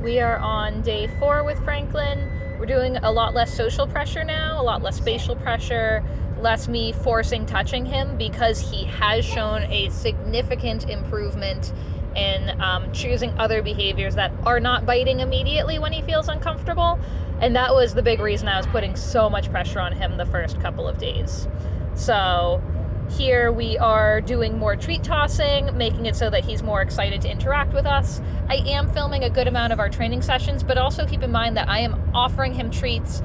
We are on day 4 with Franklin. We're doing a lot less social pressure now, a lot less spatial pressure, less me forcing touching him, because he has shown a significant improvement in choosing other behaviors that are not biting immediately when he feels uncomfortable. And that was the big reason I was putting so much pressure on him the first couple of days. So here we are doing more treat tossing, making it so that he's more excited to interact with us. I am filming a good amount of our training sessions, but also keep in mind that I am offering him treats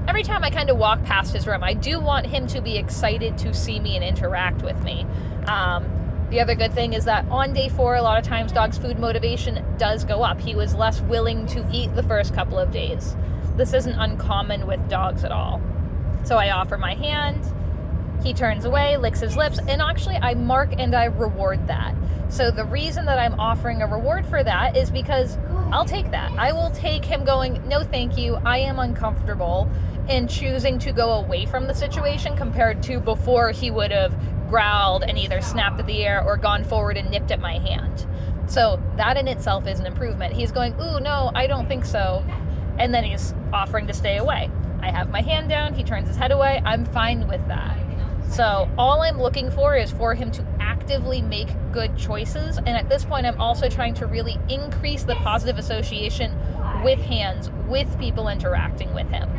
every time I kind of walk past his room. I do want him to be excited to see me and interact with me. The other good thing is that on day 4, a lot of times dogs' food motivation does go up. He was less willing to eat the first couple of days. This isn't uncommon with dogs at all. So I offer my hand. He turns away, licks his lips, and actually I mark and I reward that. So the reason that I'm offering a reward for that is because I'll take that. I will take him going, no thank you, I am uncomfortable, and choosing to go away from the situation compared to before he would have growled and either snapped at the air or gone forward and nipped at my hand. So that in itself is an improvement. He's going, ooh, no, I don't think so. And then he's offering to stay away. I have my hand down, he turns his head away, I'm fine with that. So all I'm looking for is for him to actively make good choices. And at this point, I'm also trying to really increase the positive association with hands, with people interacting with him.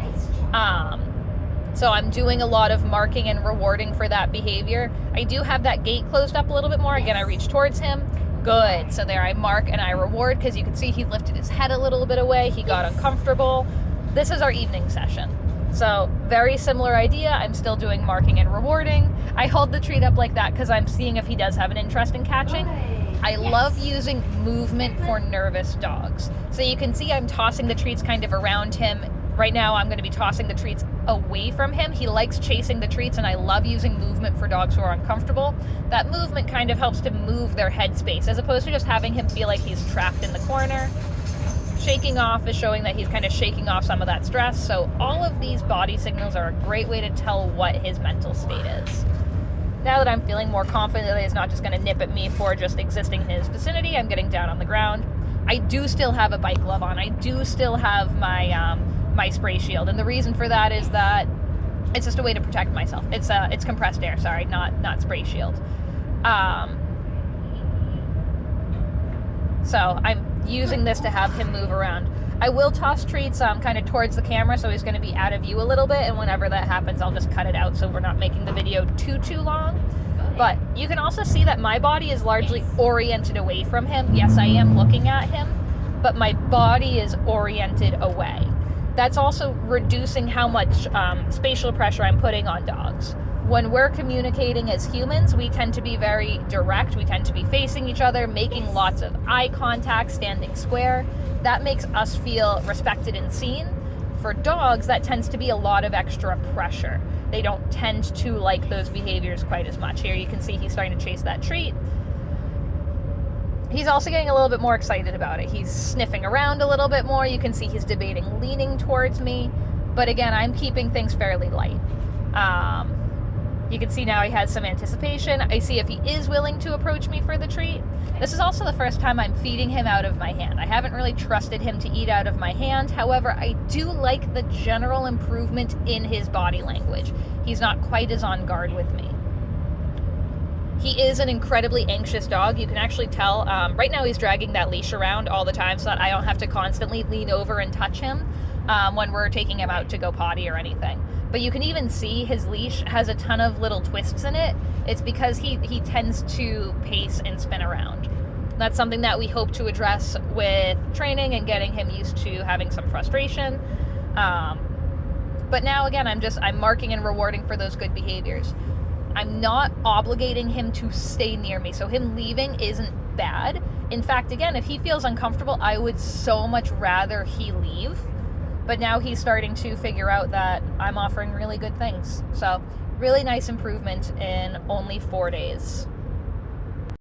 So I'm doing a lot of marking and rewarding for that behavior. I do have that gate closed up a little bit more. Again, I reach towards him. Good. So there I mark and I reward, because you can see he lifted his head a little bit away. He got uncomfortable. This is our evening session. So very similar idea. I'm still doing marking and rewarding. I hold the treat up like that because I'm seeing if he does have an interest in catching. I love using movement for nervous dogs. So you can see I'm tossing the treats kind of around him. Right now I'm going to be tossing the treats away from him. He likes chasing the treats, and I love using movement for dogs who are uncomfortable. That movement kind of helps to move their headspace as opposed to just having him feel like he's trapped in the corner. Shaking off is showing that he's kind of shaking off some of that stress. So all of these body signals are a great way to tell what his mental state is. Now that I'm feeling more confident that he's not just going to nip at me for just existing in his vicinity, I'm getting down on the ground. I do still have a bite glove on. I do still have my my spray shield, and the reason for that is that it's just a way to protect myself. It's compressed air, sorry, not spray shield. So I'm using this to have him move around. I will toss treats kind of towards the camera, so he's going to be out of view a little bit, and whenever that happens, I'll just cut it out so we're not making the video too long. But you can also see that my body is largely oriented away from him. Yes, I am looking at him, but my body is oriented away. That's also reducing how much spatial pressure I'm putting on dogs. When we're communicating as humans, we tend to be very direct. We tend to be facing each other, making lots of eye contact, standing square. That makes us feel respected and seen. For dogs, that tends to be a lot of extra pressure. They don't tend to like those behaviors quite as much. Here you can see he's starting to chase that treat. He's also getting a little bit more excited about it. He's sniffing around a little bit more. You can see he's debating leaning towards me. But again, I'm keeping things fairly light. You can see now he has some anticipation. I see if he is willing to approach me for the treat. This is also the first time I'm feeding him out of my hand. I haven't really trusted him to eat out of my hand. However, I do like the general improvement in his body language. He's not quite as on guard with me. He is an incredibly anxious dog. You can actually tell. Right now he's dragging that leash around all the time so that I don't have to constantly lean over and touch him when we're taking him out to go potty or anything. But you can even see his leash has a ton of little twists in it. It's because he tends to pace and spin around. That's something that we hope to address with training and getting him used to having some frustration. But now again, I'm marking and rewarding for those good behaviors. I'm not obligating him to stay near me, so him leaving isn't bad. In fact, again, if he feels uncomfortable, I would so much rather he leave. But now he's starting to figure out that I'm offering really good things. So really nice improvement in only 4 days.